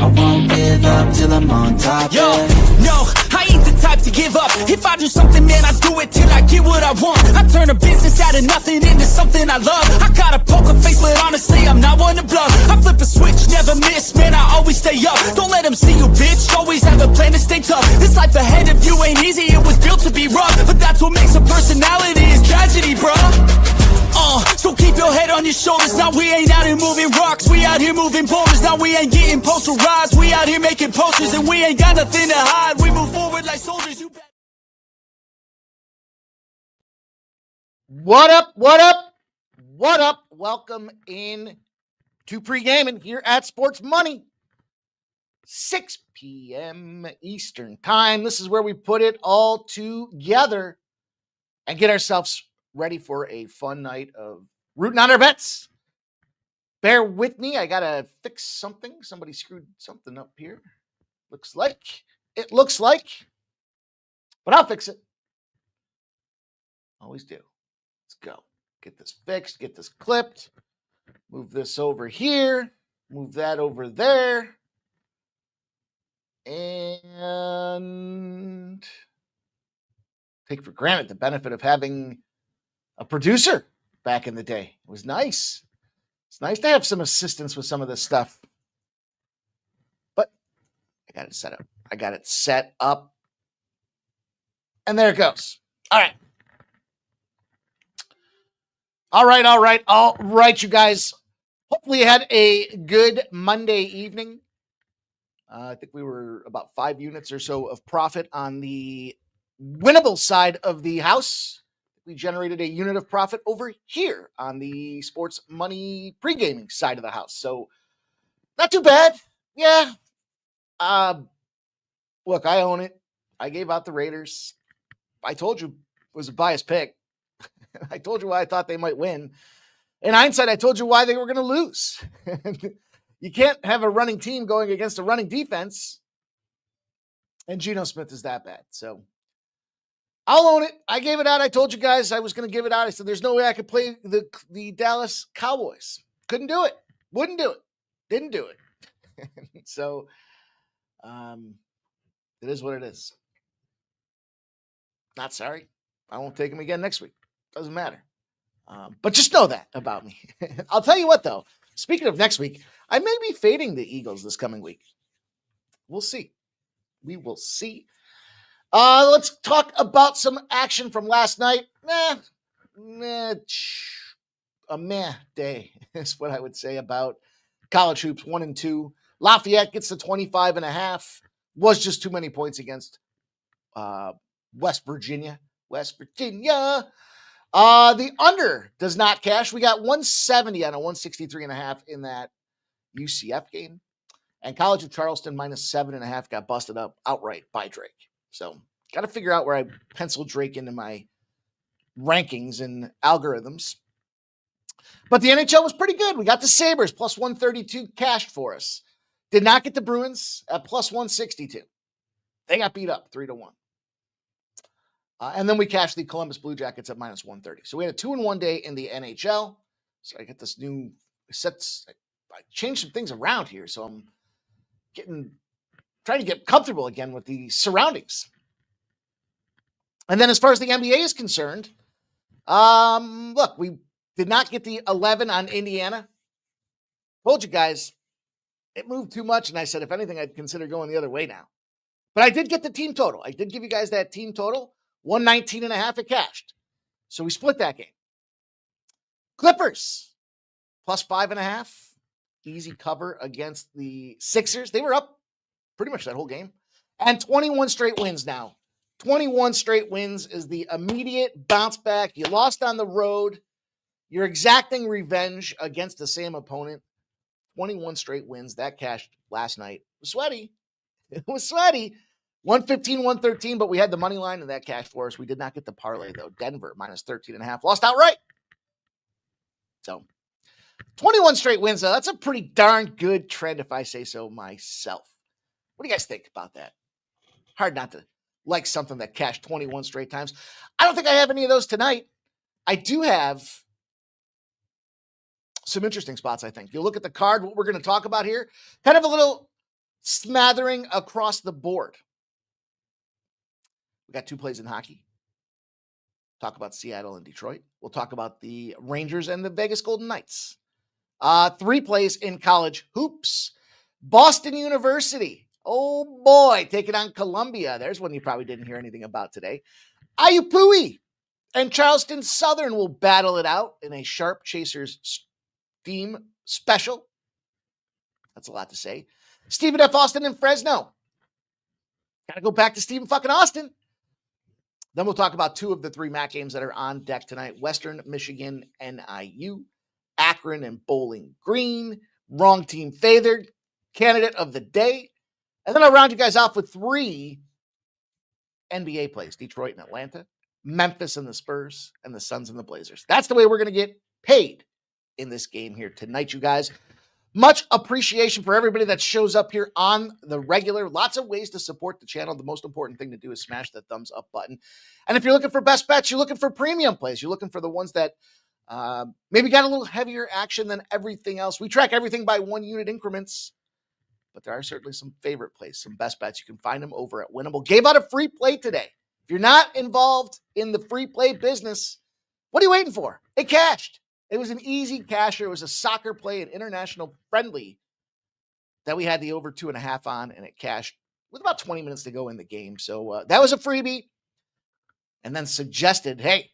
I won't give up till I'm on top. Yo, no, I ain't the type to give up. If I do something, man, I do it till I get what I want. I turn a business out of nothing into something I love. I got a poker face, but honestly, I'm not one to bluff. I flip a switch, never miss, man, I always stay up. Don't let them see you, bitch, always have a plan to stay tough. This life ahead of you ain't easy, it was built to be rough. But that's what makes a personality, is tragedy, bruh. So keep your head on your shoulders. Now we ain't out here moving rocks, we out here moving boulders. Now we ain't getting posterized, we out here making posters. And we ain't got nothing to hide, we move forward like soldiers. What up, what up, what up? Welcome in to Pregaming here at Sports Money. 6 p.m. Eastern Time. This is where we put it all together and get ourselves ready for a fun night of rooting on our bets. Bear with me. I got to fix something. Somebody screwed something up here. It looks like. But I'll fix it. Always do. Let's go. Get this fixed. Get this clipped. Move this over here. Move that over there. And take for granted the benefit of having a producer back in the day. It was nice. It's nice to have some assistance with some of this stuff. But I got it set up. And there it goes. All right, you guys. Hopefully you had a good Monday evening. I think we were about 5 units or so of profit on the winnable side of the house. We generated a unit of profit over here on the Sports Money Pregaming side of the house. So not too bad. Yeah. Look, I own it. I gave out the Raiders. I told you it was a biased pick. I told you why I thought they might win. In hindsight, I told you why they were going to lose. You can't have a running team going against a running defense. And Geno Smith is that bad. So I'll own it. I gave it out. I told you guys I was going to give it out. I said, there's no way I could play the Dallas Cowboys. Couldn't do it. Wouldn't do it. Didn't do it. So it is what it is. Not sorry. I won't take him again next week. Doesn't matter. But just know that about me. I'll tell you what, though. Speaking of next week, I may be fading the Eagles this coming week. We'll see. We will see. Let's talk about some action from last night. A meh day is what I would say about college hoops. 1-2. Lafayette gets to 25.5. Was just too many points against West Virginia. The under does not cash. We got 170 on a 163.5 in that UCF game. And College of Charleston -7.5 got busted up outright by Drake. So got to figure out where I pencil Drake into my rankings and algorithms. But the NHL was pretty good. We got the Sabres plus 132 cashed for us. Did not get the Bruins at plus 162. They got beat up 3-1. And then we cashed the Columbus Blue Jackets at minus 130. So we had a 2-1 day in the NHL. So I get this new sets. I changed some things around here. So I'm trying to get comfortable again with the surroundings. And then as far as the NBA is concerned, look, we did not get the 11 on Indiana. Told you guys, it moved too much. And I said, if anything, I'd consider going the other way now. But I did get the team total. I did give you guys that team total. 119.5 it cashed. So we split that game. Clippers plus 5.5. Easy cover against the Sixers. They were up pretty much that whole game. And 21 straight wins now. 21 straight wins is the immediate bounce back. You lost on the road. You're exacting revenge against the same opponent. 21 straight wins. That cashed last night. It was sweaty. It was sweaty. 115, 113, but we had the money line and that cashed for us. We did not get the parlay, though. Denver minus 13.5. Lost outright. So 21 straight wins, though. That's a pretty darn good trend, if I say so myself. What do you guys think about that? Hard not to like something that cashed 21 straight times. I don't think I have any of those tonight. I do have some interesting spots, I think. You look at the card, what we're going to talk about here, kind of a little smattering across the board. We got 2 plays in hockey. Talk about Seattle and Detroit. We'll talk about the Rangers and the Vegas Golden Knights. 3 plays in college hoops. Boston University. Oh boy, taking on Columbia. There's one you probably didn't hear anything about today. Ayupui and Charleston Southern will battle it out in a Sharp Chasers theme special. That's a lot to say. Stephen F. Austin and Fresno. Got to go back to Stephen fucking Austin. Then we'll talk about 2 of the 3 MAC games that are on deck tonight. Western Michigan, NIU, Akron and Bowling Green. Wrong team favored. Candidate of the day. And then I'll round you guys off with 3 NBA plays. Detroit and Atlanta, Memphis and the Spurs, and the Suns and the Blazers. That's the way we're going to get paid in this game here tonight, you guys. Much appreciation for everybody that shows up here on the regular. Lots of ways to support the channel. The most important thing to do is smash that thumbs up button. And if you're looking for best bets, you're looking for premium plays. You're looking for the ones that maybe got a little heavier action than everything else. We track everything by 1 unit increments, but there are certainly some favorite plays, some best bets. You can find them over at Winnable. Gave out a free play today. If you're not involved in the free play business, what are you waiting for? It cashed. It was an easy casher. It was a soccer play, an international friendly that we had the over 2.5 on, and it cashed with about 20 minutes to go in the game. So that was a freebie. And then suggested, hey,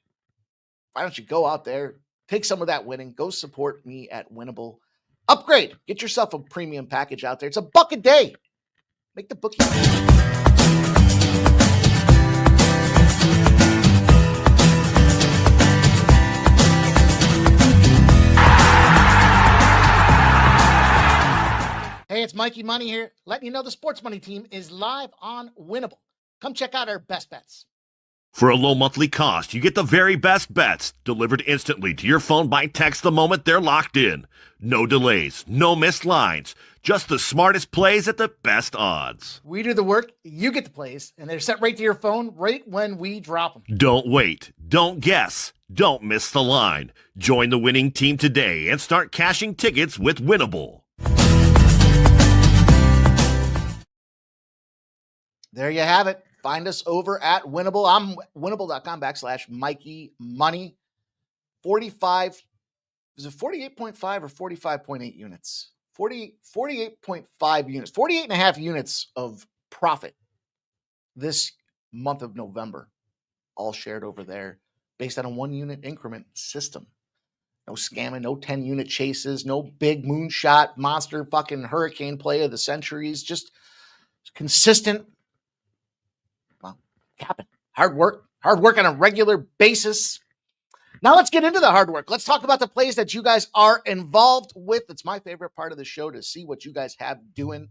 why don't you go out there, take some of that winning, go support me at Winnable. Upgrade. Get yourself a premium package out there. It's $1 a day. Make the bookie. Hey, it's Mikey Money here, letting you know the Sports Money team is live on Winnable. Come check out our best bets. For a low monthly cost, you get the very best bets delivered instantly to your phone by text the moment they're locked in. No delays, no missed lines, just the smartest plays at the best odds. We do the work, you get the plays, and they're sent right to your phone right when we drop them. Don't wait, don't guess, don't miss the line. Join the winning team today and start cashing tickets with Winnable. There you have it. Find us over at Winnable. I'm winnable.com/Mikey Money. 45, is it 48.5 or 45.8 units? 48.5 units, 48.5 units of profit this month of November, all shared over there based on a 1 unit increment system. No scamming, no 10 unit chases, no big moonshot, monster fucking hurricane play of the centuries, just consistent. Happen. Hard work on a regular basis. Now let's get into the hard work. Let's talk about the plays that you guys are involved with. It's my favorite part of the show to see what you guys have doing.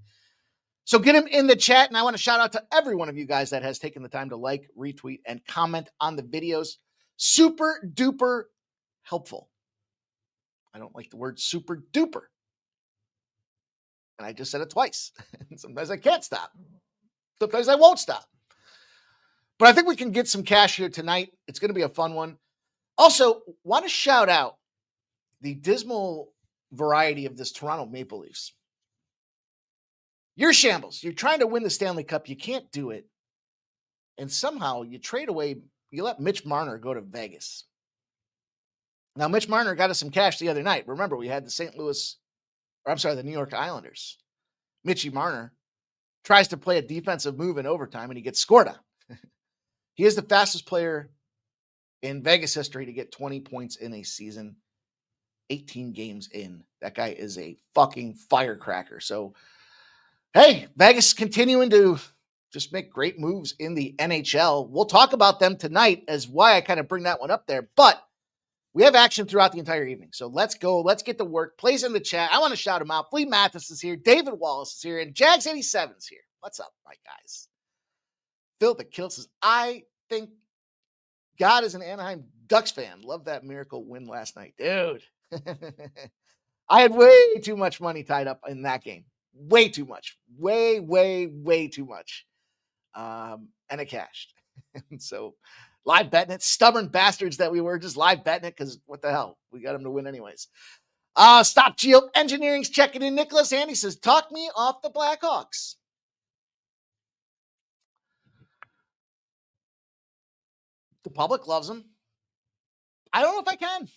So get them in the chat. And I want to shout out to every one of you guys that has taken the time to like, retweet, and comment on the videos. Super duper helpful. I don't like the word super duper. And I just said it twice. Sometimes I can't stop. Sometimes I won't stop. But I think we can get some cash here tonight. It's going to be a fun one. Also, want to shout out the dismal variety of this Toronto Maple Leafs. You're shambles. You're trying to win the Stanley Cup. You can't do it. And somehow you trade away, you let Mitch Marner go to Vegas. Now, Mitch Marner got us some cash the other night. Remember, we had the New York Islanders. Mitchie Marner tries to play a defensive move in overtime, and he gets scored on. He is the fastest player in Vegas history to get 20 points in a season, 18 games in. That guy is a fucking firecracker. So, hey, Vegas continuing to just make great moves in the NHL. We'll talk about them tonight as why I kind of bring that one up there. But we have action throughout the entire evening. So let's go. Let's get to work. Plays in the chat. I want to shout them out. Flea Mathis is here. David Wallace is here. And Jags87 is here. What's up, my guys? Phil the Kill says, I think God is an Anaheim Ducks fan. Love that miracle win last night. Dude. I had way too much money tied up in that game. Way too much. Way too much. And it cashed. So live betting it. Stubborn bastards that we were, just live betting it because what the hell? We got them to win anyways. Stop Geo Engineering's checking in. Nicholas Handy says, talk me off the Blackhawks. The public loves them. I don't know if I can.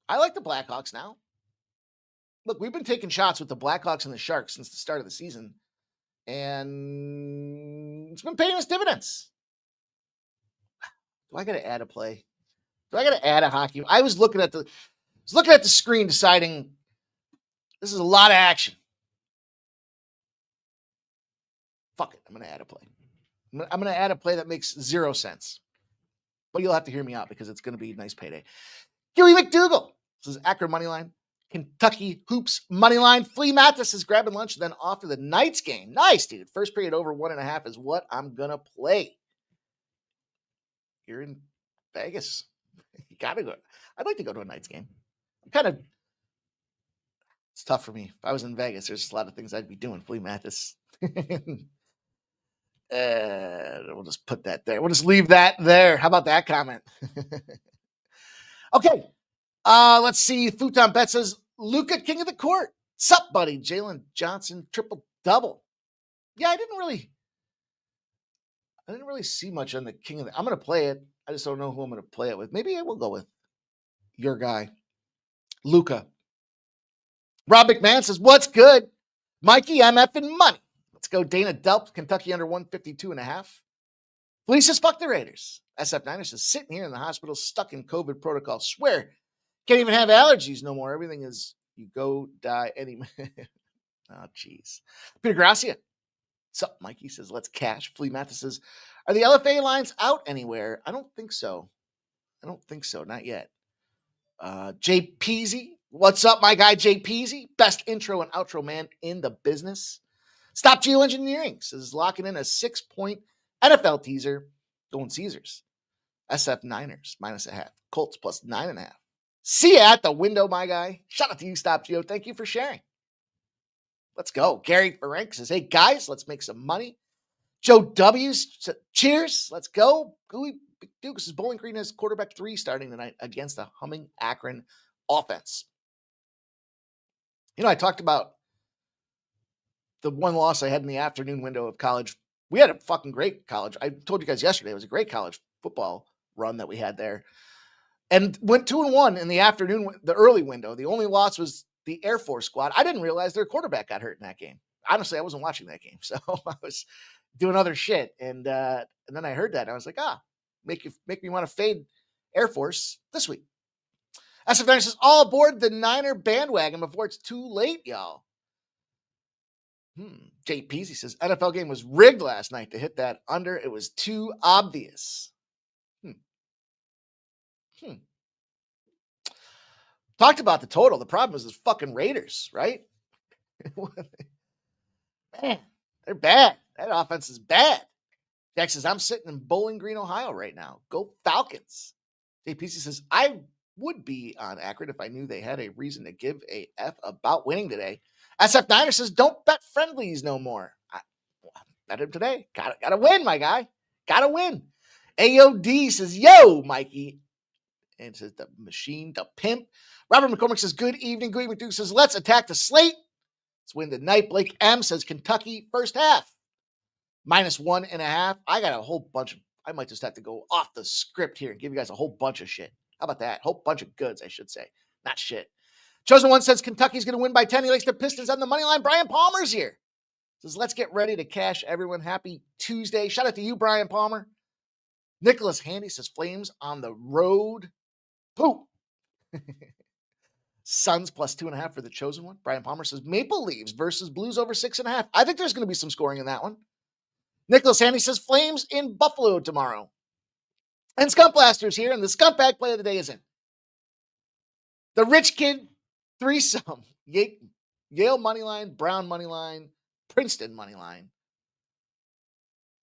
I like the Blackhawks now. Look, we've been taking shots with the Blackhawks and the Sharks since the start of the season, and it's been paying us dividends. Do I got to add a play? Do I got to add a hockey? I was looking at the screen, deciding this is a lot of action. Fuck it, I'm going to add a play. I'm going to add a play that makes 0 sense. But you'll have to hear me out because it's going to be a nice payday. Huey McDougal. This is Akron Moneyline. Kentucky Hoops Moneyline. Flea Mathis is grabbing lunch, then off to the Knights game. Nice, dude. First period over 1.5 is what I'm going to play. You're in Vegas. You got to go. I'd like to go to a Knights game. It's tough for me. If I was in Vegas, there's a lot of things I'd be doing. Flea Mathis. We'll just put that there. We'll just leave that there. How about that comment? Okay. Let's see. Futon Bet says, Luka, king of the court. Sup, buddy? Jalen Johnson, triple-double. Yeah, I didn't really see much on the king of the... I'm going to play it. I just don't know who I'm going to play it with. Maybe I will go with your guy, Luka. Rob McMahon says, what's good? Mikey, I'm effing money. Let's go. Dana Delp, Kentucky under 152.5. Felice says, fuck the Raiders. SF Niners is sitting here in the hospital, stuck in COVID protocol. Swear, can't even have allergies no more. Everything is, you go die any minute. Oh, jeez. Peter Gracia. Sup, Mikey says, let's cash. Flea Mathis says, are the LFA lines out anywhere? I don't think so. Not yet. Jay Peasy. What's up, my guy, Jay Peasy? Best intro and outro man in the business. Stop Geoengineering says, locking in a 6-point NFL teaser. Going Caesars. SF Niners -0.5. Colts +9.5. See you at the window, my guy. Shout out to you, Stop Geo. Thank you for sharing. Let's go. Gary Ferenc says, hey, guys, let's make some money. Joe W's, cheers. Let's go. Gooey Duke says, Bowling Green has quarterback 3 starting tonight against the humming Akron offense. You know, I talked about the one loss I had in the afternoon window of college. We had a fucking great college. I told you guys yesterday, it was a great college football run that we had there. And went 2-1 in the afternoon, the early window. The only loss was the Air Force squad. I didn't realize their quarterback got hurt in that game. Honestly, I wasn't watching that game. So I was doing other shit. And then I heard that. And I was like, make me want to fade Air Force this week. SF Niner says, all aboard the Niner bandwagon before it's too late, y'all. Jay Peasy says, NFL game was rigged last night to hit that under. It was too obvious. Talked about the total. The problem is the fucking Raiders, right? Man, they're bad. That offense is bad. Jack says, I'm sitting in Bowling Green, Ohio right now. Go Falcons. JPC says, I would be on Akron if I knew they had a reason to give a F about winning today. SF Niner says, don't bet friendlies no more. I bet him today. Gotta win, my guy. Gotta win. AOD says, yo, Mikey. And says, the machine, the pimp. Robert McCormick says, good evening. Gooey McDougal says, let's attack the slate. Let's win tonight. Blake M says, Kentucky first half. -1.5. I got a whole bunch of, I might just have to go off the script here and give you guys a whole bunch of shit. How about that? Whole bunch of goods, I should say. Not shit. Chosen One says, Kentucky's going to win by 10. He likes the Pistons on the money line. Brian Palmer's here. Says, let's get ready to cash, everyone. Happy Tuesday. Shout out to you, Brian Palmer. Nicholas Handy says, Flames on the road. Poop. Suns +2.5 for the Chosen One. Brian Palmer says, Maple Leafs versus Blues over 6.5. I think there's going to be some scoring in that one. Nicholas Handy says, Flames in Buffalo tomorrow. And Skunk Blaster's here, and the scumbag play of the day is in. The Rich Kid threesome. Yale Moneyline, Brown Moneyline, Princeton Moneyline.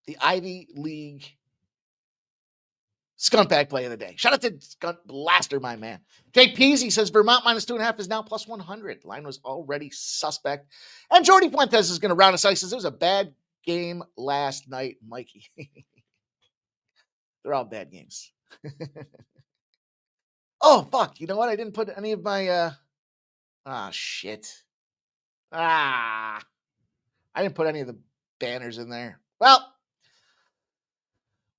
The Ivy League scumbag play of the day. Shout out to Skunk Blaster, my man. Jay Peasy says Vermont -2.5 is now +100. Line was already suspect. And Jordy Fuentes is going to round us out. He says it was a bad game last night, Mikey. They're all bad games. Oh, fuck. You know what? I didn't put any of my Ah, shit. I didn't put any of the banners in there. Well,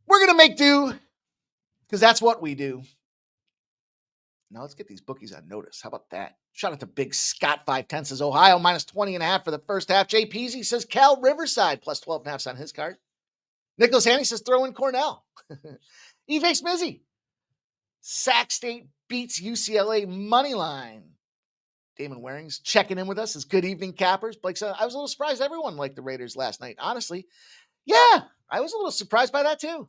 we're going to make do because that's what we do. Now let's get these bookies on notice. How about that? Shout out to Big Scott 510 says Ohio minus 20.5 for the first half. Jay Peasy says Cal Riverside plus 12.5 on his card. Nicholas Haney says throw in Cornell. EJ Smizzy. Sac State beats UCLA money line. Damon Waring's checking in with us. Says good evening, Cappers. Blake said I was a little surprised everyone liked the Raiders last night. Honestly, yeah, I was a little surprised by that too.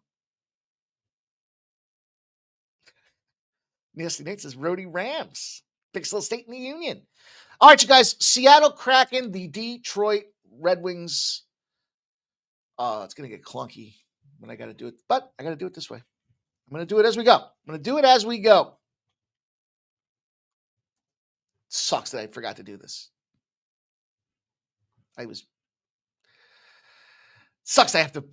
Nasty Nate says Rhody Rams. Big Slow State in the Union. All right, you guys. Seattle Kraken, the Detroit Red Wings. It's going to get clunky when I got to do it, but I got to do it this way. I'm going to do it as we go. Sucks that I forgot to do this. Sucks I have to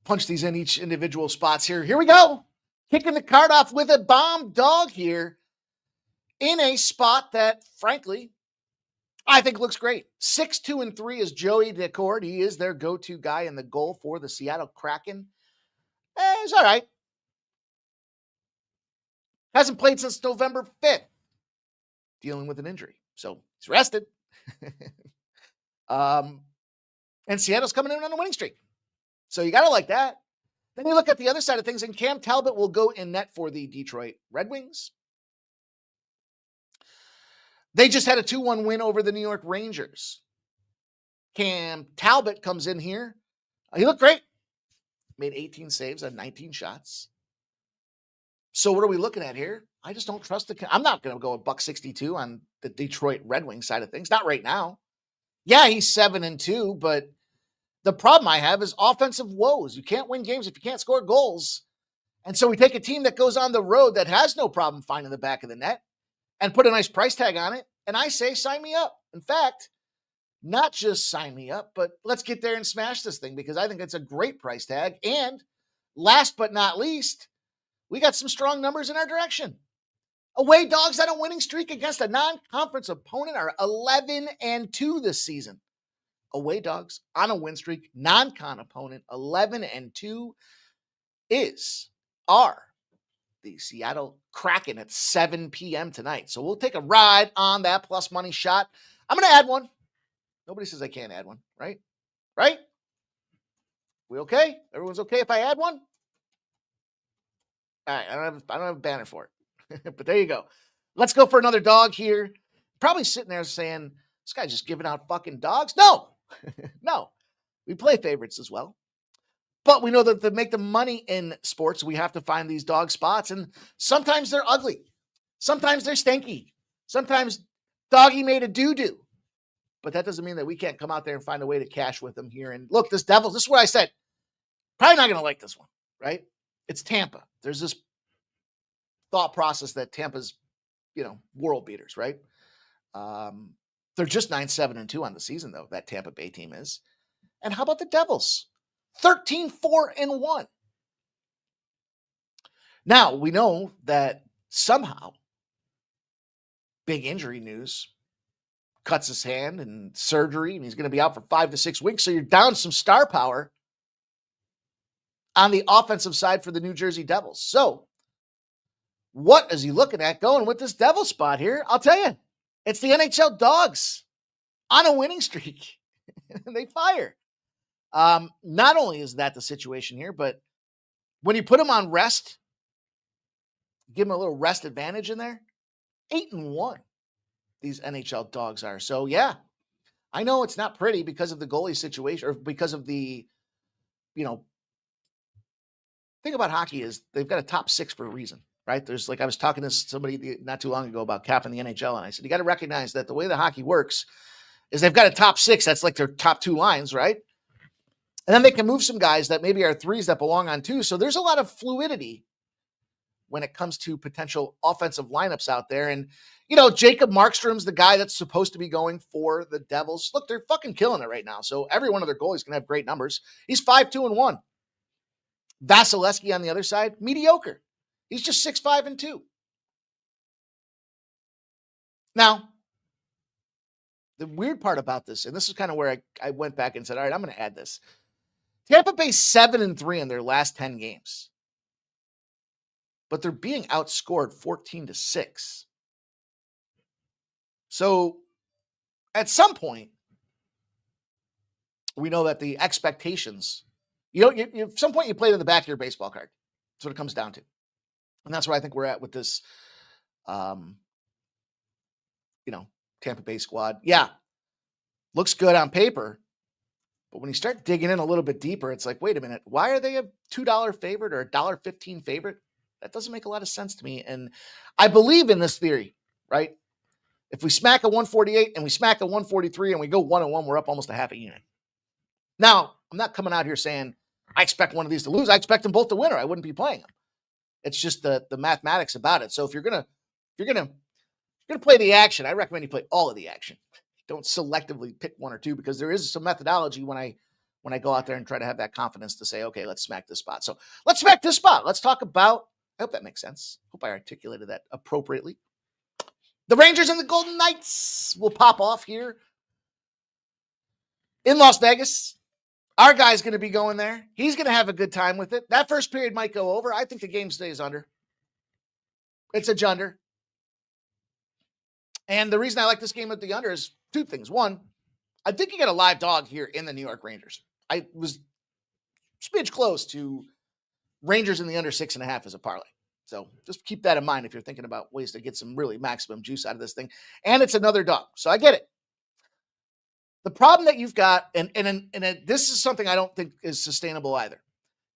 punch these in each individual spots here. Here we go. Kicking the card off with a bomb dog here in a spot that, frankly, I think looks great. 6-2-3 is Joey Decord. He is their go-to guy in the goal for the Seattle Kraken. It's all right. Hasn't played since November 5th. Dealing with an injury. So he's rested. And Seattle's coming in on a winning streak. So you got to like that. Then you look at the other side of things, and Cam Talbot will go in net for the Detroit Red Wings. They just had a 2-1 win over the New York Rangers. Cam Talbot comes in here. He looked great. Made 18 saves on 19 shots. So what are we looking at here? I just don't trust I'm not going to go $1.62 on the Detroit Red Wings side of things. Not right now. Yeah, he's 7-2, but the problem I have is offensive woes. You can't win games if you can't score goals. And so we take a team that goes on the road that has no problem finding the back of the net and put a nice price tag on it. And I say, sign me up. In fact, not just sign me up, but let's get there and smash this thing because I think it's a great price tag. And last but not least, we got some strong numbers in our direction. Away dogs on a winning streak against a non-conference opponent are 11-2 this season. Away dogs on a win streak, non-con opponent, 11-2 are the Seattle Kraken at 7 p.m. tonight. So we'll take a ride on that plus money shot. I'm going to add one. Nobody says I can't add one, right? Right? We okay? Everyone's okay if I add one? All right, I don't have a banner for it. But there you go. Let's go for another dog here. Probably sitting there saying, this guy's just giving out fucking dogs. No, no. We play favorites as well. But we know that to make the money in sports, we have to find these dog spots. And sometimes they're ugly. Sometimes they're stinky. Sometimes doggy made a doo-doo. But that doesn't mean that we can't come out there and find a way to cash with them here. And look, this is what I said. Probably not going to like this one, right? It's Tampa. There's this thought process that Tampa's, world beaters, right? They're just 9-7-2 on the season, though, that Tampa Bay team is. And how about the Devils? 13-4-1. Now, we know that somehow big injury news cuts his hand and surgery, and he's going to be out for 5 to 6 weeks. So you're down some star power on the offensive side for the New Jersey Devils. So what is he looking at going with this Devil spot here? I'll tell you, it's the NHL Dogs on a winning streak. And they fire. Not only is that the situation here, but when you put them on rest, give them a little rest advantage in there, 8-1, these NHL Dogs are. So, yeah, I know it's not pretty because of the goalie situation or because of the, thing about hockey is they've got a top 6 for a reason. Right? There's I was talking to somebody not too long ago about capping the NHL. And I said, you got to recognize that the way the hockey works is they've got a top 6. That's like their top 2 lines, right? And then they can move some guys that maybe are 3s that belong on 2. So there's a lot of fluidity when it comes to potential offensive lineups out there. And, Jacob Markstrom's the guy that's supposed to be going for the Devils. Look, they're fucking killing it right now. So every one of their goalies can have great numbers. He's 5-2-1. Vasilevsky on the other side, mediocre. He's just 6-5-2. Now, the weird part about this, and this is kind of where I went back and said, all right, I'm going to add this. Tampa Bay 7-3 in their last 10 games, but they're being outscored 14-6. So at some point, we know that the expectations, at some point you play to the back of your baseball card. That's what it comes down to. And that's where I think we're at with this, Tampa Bay squad. Yeah, looks good on paper. But when you start digging in a little bit deeper, it's like, wait a minute, why are they a $2 favorite or a $1.15 favorite? That doesn't make a lot of sense to me. And I believe in this theory, right? If we smack a 148 and we smack a 143 and we go 1-1, we're up almost a half a unit. Now, I'm not coming out here saying I expect one of these to lose. I expect them both to win or I wouldn't be playing them. It's just the mathematics about it. So if you're gonna play the action, I recommend you play all of the action. Don't selectively pick one or two because there is some methodology when I go out there and try to have that confidence to say, okay, let's smack this spot. So let's smack this spot. Let's talk about, I hope that makes sense. Hope I articulated that appropriately. The Rangers and the Golden Knights will pop off here in Las Vegas. Our guy's going to be going there. He's going to have a good time with it. That first period might go over. I think the game stays under. It's a junder. And the reason I like this game at the under is two things. One, I think you got a live dog here in the New York Rangers. I was smidge close to Rangers in the under 6.5 as a parlay. So just keep that in mind if you're thinking about ways to get some really maximum juice out of this thing. And it's another dog. So I get it. The problem that you've got, and this is something I don't think is sustainable either.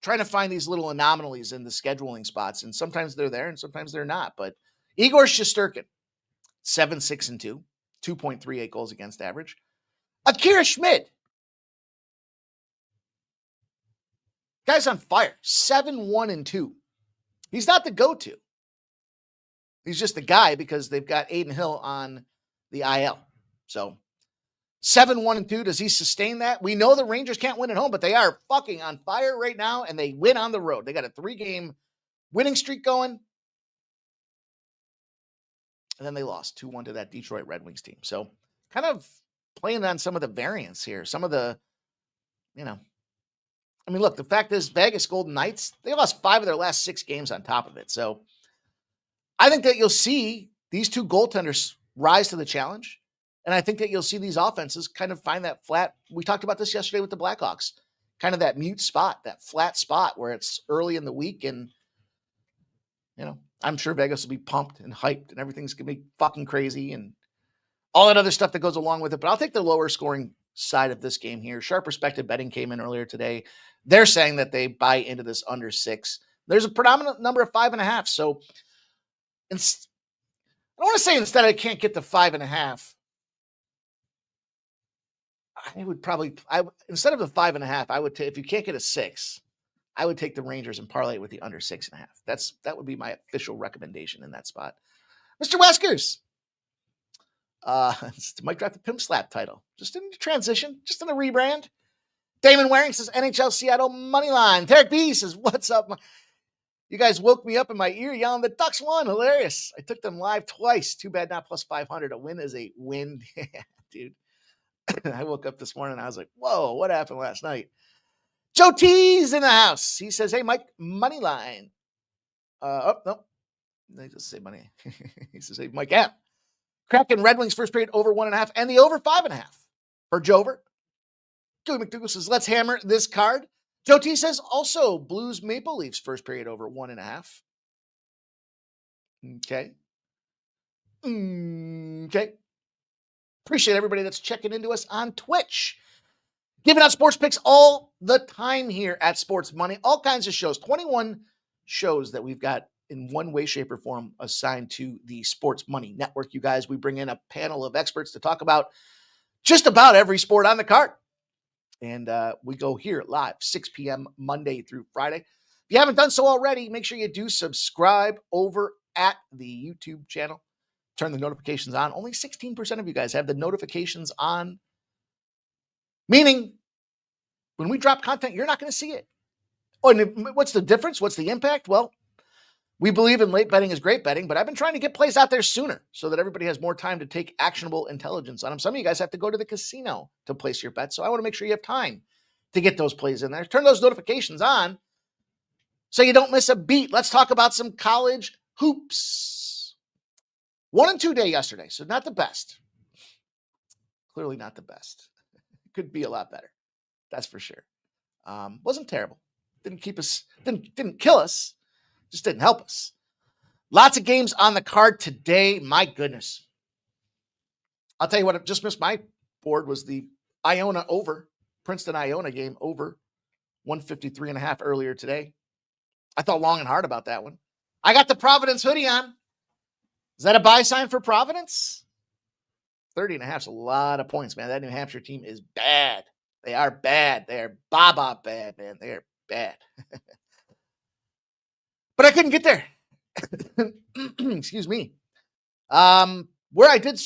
Trying to find these little anomalies in the scheduling spots. And sometimes they're there and sometimes they're not. But Igor Shesterkin, 7-6-2, 2.38 goals against average. Akira Schmid, guy's on fire, 7-1-2. He's not the go-to. He's just the guy because they've got Aiden Hill on the IL. So 7-1-2. Does he sustain that? We know the Rangers can't win at home, but they are fucking on fire right now, and they win on the road. They got a 3-game winning streak going. And then they lost 2-1 to that Detroit Red Wings team. So kind of playing on some of the variance here. Some of the, look, the fact is Vegas Golden Knights, they lost 5 of their last 6 games on top of it. So I think that you'll see these two goaltenders rise to the challenge. And I think that you'll see these offenses kind of find that flat. We talked about this yesterday with the Blackhawks, kind of that mute spot, that flat spot where it's early in the week. And, I'm sure Vegas will be pumped and hyped and everything's going to be fucking crazy and all that other stuff that goes along with it. But I'll take the lower scoring side of this game here. Sharp Respected Betting came in earlier today. They're saying that they buy into this under 6. There's a predominant number of 5.5. So I don't want to say instead I can't get the 5.5. I would probably, instead of the 5.5, I would take, if you can't get a 6, I would take the Rangers and parlay it with the under 6.5. That would be my official recommendation in that spot. Mr. Weskers, might drop the Pimp Slap title. Just in the transition, just in a rebrand. Damon Waring says NHL Seattle Moneyline. Tarek B says, what's up? You guys woke me up in my ear yelling the Ducks won. Hilarious. I took them live twice. Too bad not plus 500. A win is a win. Dude. I woke up this morning and I was like, whoa, what happened last night? Joe T's in the house. He says, hey, Mike, Moneyline. No. They just say money. He says, hey, Mike, yeah. Kraken Red Wings first period over 1.5 and the over 5.5 for Jover. Joey McDougal says, let's hammer this card. Joe T says, also Blues Maple Leafs first period over 1.5. Okay. Okay. Appreciate everybody that's checking into us on Twitch. Giving out sports picks all the time here at Sports Money. All kinds of shows. 21 shows that we've got in one way, shape, or form assigned to the Sports Money Network. You guys, we bring in a panel of experts to talk about just about every sport on the card. And we go here live, 6 p.m. Monday through Friday. If you haven't done so already, make sure you do subscribe over at the YouTube channel. Turn the notifications on. Only 16% of you guys have the notifications on. Meaning, when we drop content, you're not going to see it. Oh, and what's the difference? What's the impact? Well, We believe in late betting is great betting, but I've been trying to get plays out there sooner so that everybody has more time to take actionable intelligence on them. Some of you guys have to go to the casino to place your bets, so I want to make sure you have time to get those plays in there. Turn those notifications on so you don't miss a beat. Let's talk about some college hoops. 1-2 day yesterday, so not the best. Clearly not the best. Could be a lot better. That's for sure. Wasn't terrible. Didn't keep us, didn't kill us. Just didn't help us. Lots of games on the card today. My goodness. I'll tell you what, just missed my board was the Iona over. Princeton Iona game over. 153.5 earlier today. I thought long and hard about that one. I got the Providence hoodie on. Is that a buy sign for Providence? 30.5 is a lot of points, man. That New Hampshire team is bad. They are bad. They are bad, man. They are bad. But I couldn't get there. Excuse me. Where I did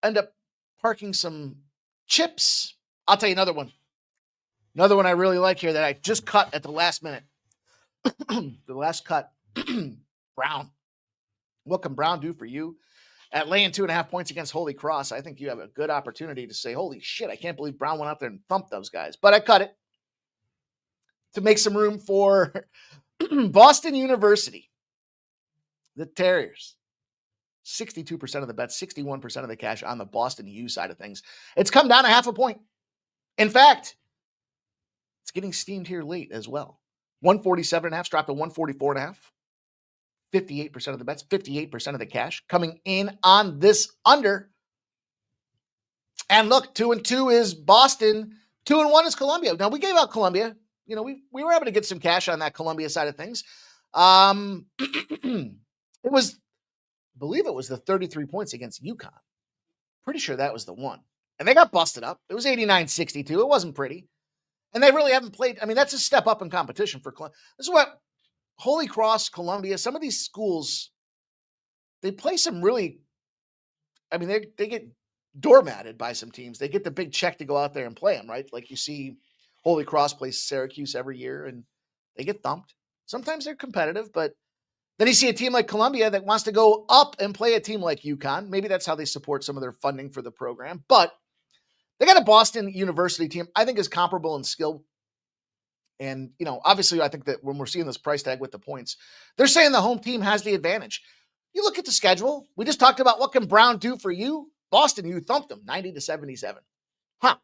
end up parking some chips. I'll tell you another one. Another one I really like here that I just cut at the last minute. The last cut. Brown. What can Brown do for you? At laying 2.5 points against Holy Cross, I think you have a good opportunity to say, holy shit, I can't believe Brown went out there and thumped those guys. But I cut it to make some room for Boston University. The Terriers. 62% of the bets, 61% of the cash on the Boston U side of things. It's come down 0.5 point. In fact, it's getting steamed here late as well. 147.5 dropped to 144.5. 58% of the bets, 58% of the cash coming in on this under. And look, 2-2 is Boston. 2-1 is Columbia. Now we gave out Columbia. You know, we were able to get some cash on that Columbia side of things. It was, I believe it was the 33 points against UConn. Pretty sure that was the one. And they got busted up. It was 89-62. It wasn't pretty. And they really haven't played. I mean, that's a step up in competition for Columbia. This is what Holy Cross, Columbia, some of these schools, they play some really, I mean, they get doormatted by some teams. They get the big check to go out there and play them, right? Like you see Holy Cross plays Syracuse every year and they get thumped. Sometimes they're competitive, but then you see a team like Columbia that wants to go up and play a team like UConn. Maybe that's how they support some of their funding for the program. But they got a Boston University team I think is comparable in skill. And, you know, obviously I think that when we're seeing this price tag with the points, they're saying the home team has the advantage. You look at the schedule. We just talked about what can Brown do for you. Boston, you thumped them 90-77. Huh.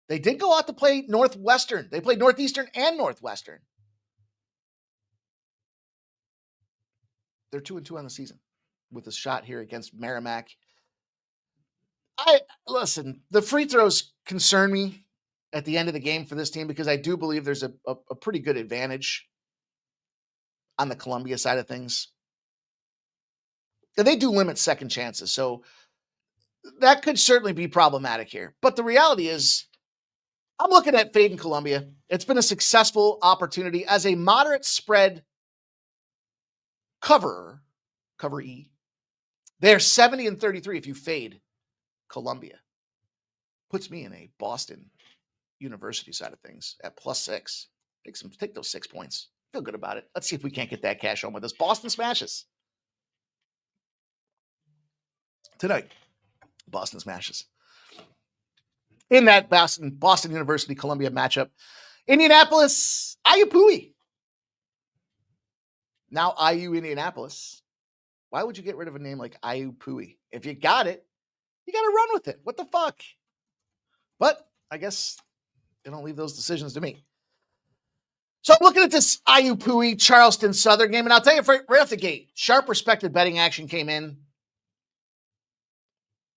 They did go out to play Northwestern. They played Northeastern and Northwestern. They're 2-2 on the season with a shot here against Merrimack. Listen, the free throws concern me at the end of the game for this team because I do believe there's a pretty good advantage on the Columbia side of things. And they do limit second chances, so that could certainly be problematic here. But the reality is, I'm looking at fading Columbia. It's been a successful opportunity as a moderate spread coveree. They're 70-33 if you fade Columbia. Puts me in a Boston University side of things at +6. Take those 6 points. Feel good about it. Let's see if we can't get that cash home with us. Boston smashes. Tonight, Boston smashes. In that Boston University Columbia matchup, Indianapolis, IU Pui. Now IU Indianapolis. Why would you get rid of a name like IU Pui? If you got it, you got to run with it. What the fuck? But I guess they don't leave those decisions to me. So I'm looking at this IU Pui Charleston Southern game, and I'll tell you right off the gate, sharp respected betting action came in,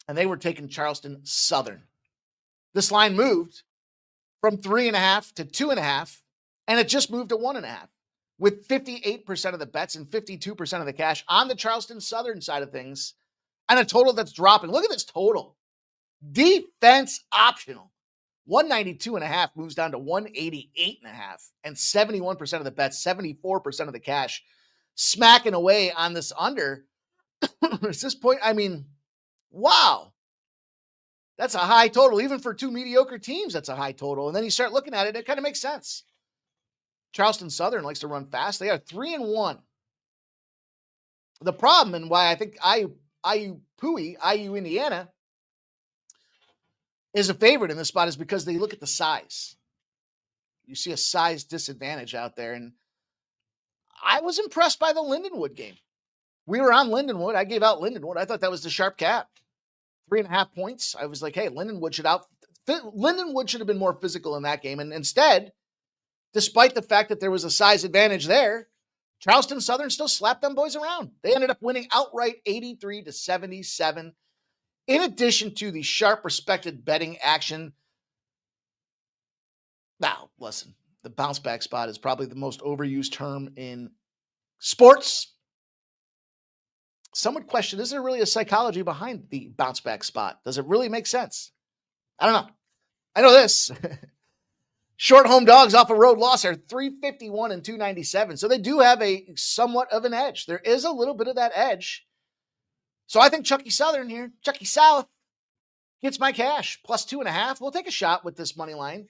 and they were taking Charleston Southern. This line moved from 3.5 to 2.5, and it just moved to 1.5, with 58% of the bets and 52% of the cash on the Charleston Southern side of things, and a total that's dropping. Look at this total. Defense optional. 192.5 moves down to 188.5, and 71% of the bets, 74% of the cash smacking away on this under. At this point, I mean, wow. That's a high total. Even for two mediocre teams, that's a high total. And then you start looking at it, it kind of makes sense. Charleston Southern likes to run fast. They are 3-1 The problem and why I think IU Indiana is a favorite in this spot is because they look at the size. You see a size disadvantage out there. And I was impressed by the Lindenwood game. We were on Lindenwood. I gave out Lindenwood. I thought that was the sharp cap. 3.5 points. I was like, hey, Lindenwood should have been more physical in that game. And instead, despite the fact that there was a size advantage there, Charleston Southern still slapped them boys around. They ended up winning outright 83-77. In addition to the sharp respected betting action. Now, listen, the bounce back spot is probably the most overused term in sports. Some would question, is there really a psychology behind the bounce back spot? Does it really make sense? I don't know. I know this. Short home dogs off a road loss are 351 and 297. So they do have a somewhat of an edge. There is a little bit of that edge. So I think Chucky Southern here, Chucky South, gets my cash. Plus 2.5. We'll take a shot with this money line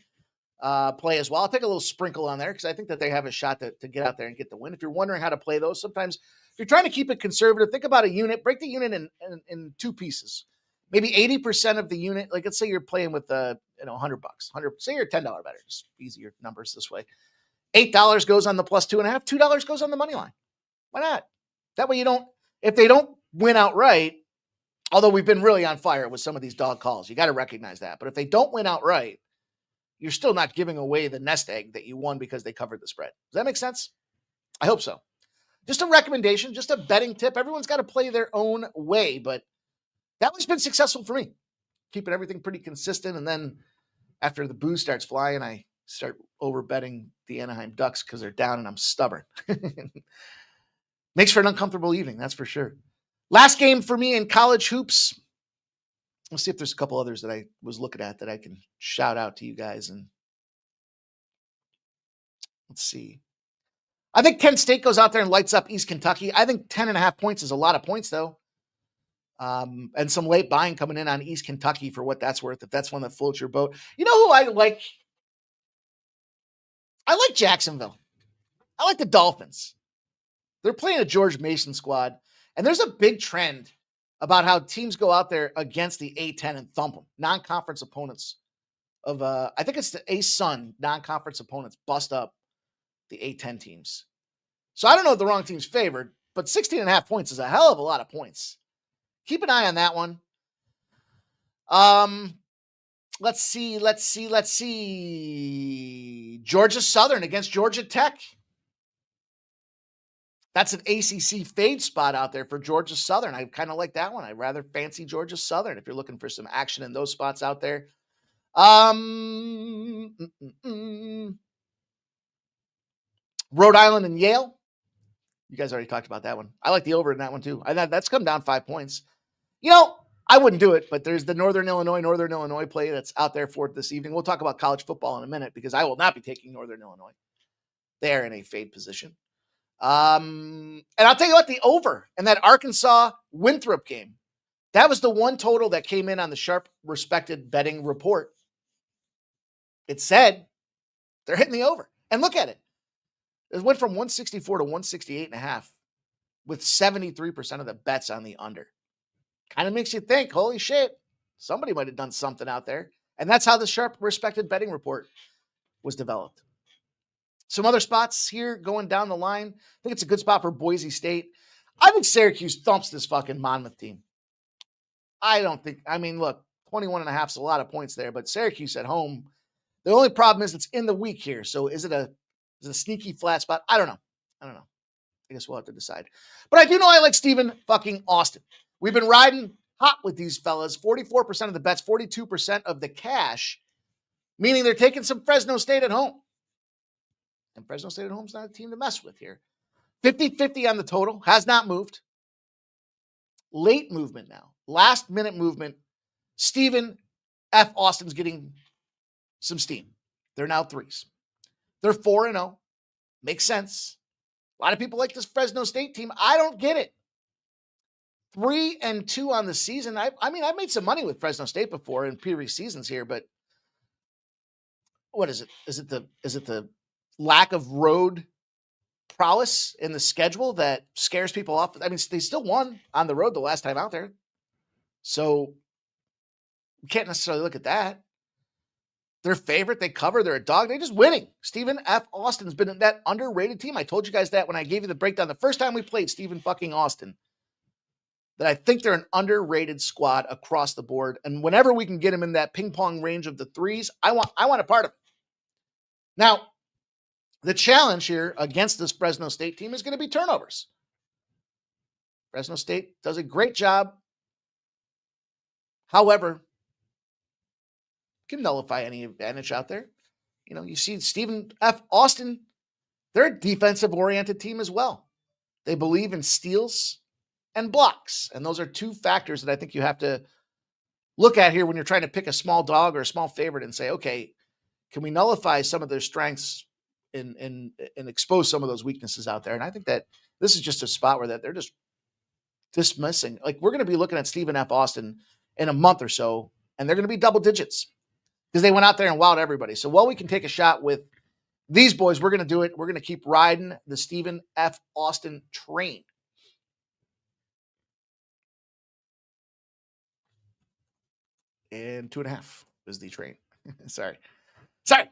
play as well. I'll take a little sprinkle on there because I think that they have a shot to get out there and get the win. If you're wondering how to play those, sometimes if you're trying to keep it conservative, think about a unit. Break the unit in two pieces. Maybe 80% of the unit. Like let's say you're playing with $100. Say you're $10 better. Just easier numbers this way. $8 goes on the plus 2.5. $2 goes on the money line. Why not? That way you don't. If they don't win outright, although we've been really on fire with some of these dog calls, you got to recognize that. But if they don't win outright, you're still not giving away the nest egg that you won because they covered the spread. Does that make sense? I hope so. Just a recommendation, just a betting tip. Everyone's got to play their own way, but that one's been successful for me. Keeping everything pretty consistent. And then after the booze starts flying, I start over betting the Anaheim Ducks because they're down and I'm stubborn. Makes for an uncomfortable evening, that's for sure. Last game for me in college hoops. Let's see if there's a couple others that I was looking at that I can shout out to you guys. And let's see. I think Kent State goes out there and lights up East Kentucky. I think 10.5 points is a lot of points, though. And some late buying coming in on East Kentucky for what that's worth, if that's one that floats your boat. You know who I like? I like Jacksonville. I like the Dolphins. They're playing a George Mason squad, and there's a big trend about how teams go out there against the A-10 and thump them. Non-conference opponents of, I think it's the A-Sun non-conference opponents bust up the A-10 teams. So I don't know if the wrong team's favored, but 16.5 points is a hell of a lot of points. Keep an eye on that one. Let's see. Georgia Southern against Georgia Tech. That's an ACC fade spot out there for Georgia Southern. I kind of like that one. I rather fancy Georgia Southern if you're looking for some action in those spots out there. Rhode Island and Yale. You guys already talked about that one. I like the over in that one too. That's come down 5 points. You know, I wouldn't do it, but there's the Northern Illinois play that's out there for it this evening. We'll talk about college football in a minute because I will not be taking Northern Illinois. They're in a fade position. And I'll tell you what, the over in that Arkansas Winthrop game, that was the one total that came in on the sharp respected betting report. It said they're hitting the over. And look at it. It went from 164 to 168.5 with 73% of the bets on the under. Kind of makes you think, holy shit, somebody might have done something out there. And that's how the sharp respected betting report was developed. Some other spots here going down the line. I think it's a good spot for Boise State. I think Syracuse thumps this fucking Monmouth team. Look, 21.5 is a lot of points there, but Syracuse at home. The only problem is it's in the week here. So is it a sneaky flat spot? I don't know. I guess we'll have to decide. But I do know I like Stephen fucking Austin. We've been riding hot with these fellas. 44% of the bets, 42% of the cash, meaning they're taking some Fresno State at home. And Fresno State at home is not a team to mess with here. 50-50 on the total. Has not moved. Late movement now. Last minute movement. Stephen F. Austin's getting some steam. They're now 3s. They're 4-0. Makes sense. A lot of people like this Fresno State team. I don't get it. 3-2 on the season. I've made some money with Fresno State before in previous seasons here, but what is it? Is it the lack of road prowess in the schedule that scares people off. I mean, they still won on the road the last time out there. So you can't necessarily look at that. They're favorite. They cover. They're a dog. They're just winning. Stephen F. Austin's been in that underrated team. I told you guys that when I gave you the breakdown the first time we played Stephen fucking Austin, that I think they're an underrated squad across the board. And whenever we can get them in that ping pong range of the threes, I want a part of it. Now, the challenge here against this Fresno State team is going to be turnovers. Fresno State does a great job. However, can nullify any advantage out there. You know, you see Stephen F. Austin, they're a defensive-oriented team as well. They believe in steals and blocks, and those are two factors that I think you have to look at here when you're trying to pick a small dog or a small favorite and say, okay, can we nullify some of their strengths and expose some of those weaknesses out there? And I think that this is just a spot where that they're just dismissing. Like, we're going to be looking at Stephen F. Austin in a month or so, and they're going to be double digits because they went out there and wowed everybody. So while we can take a shot with these boys, we're going to do it. We're going to keep riding the Stephen F. Austin train. And 2.5 is the train. Sorry. What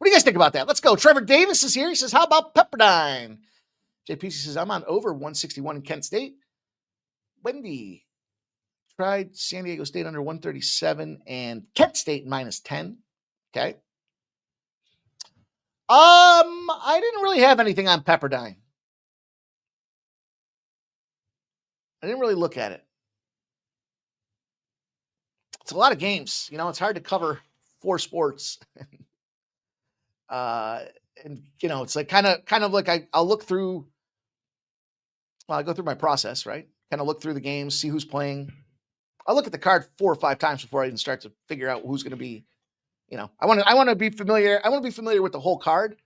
do you guys think about that? Let's go. Trevor Davis is here. He says, how about Pepperdine? JPC says, I'm on over 161 in Kent State. Wendy tried San Diego State under 137 and Kent State -10. Okay. I didn't really have anything on Pepperdine. I didn't really look at it. It's a lot of games. You know, it's hard to cover 4 sports. And you know, it's like kind of like I'll look through. Well, I go through my process, right? Kind of look through the games, see who's playing. I'll look at the card 4 or 5 times before I even start to figure out who's going to be. You know, I want to be familiar. I want to be familiar with the whole card,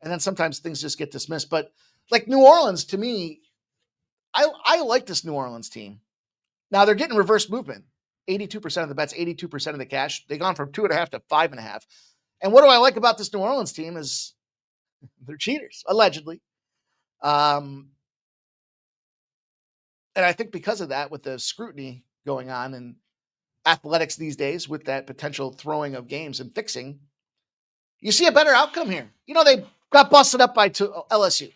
and then sometimes things just get dismissed. But like New Orleans, to me, I like this New Orleans team. Now they're getting reverse movement. 82% of the bets, 82% of the cash. They've gone from 2.5 to 5.5. And what do I like about this New Orleans team is they're cheaters, allegedly. And I think because of that, with the scrutiny going on in athletics these days, with that potential throwing of games and fixing, you see a better outcome here. You know, they got busted up by LSU.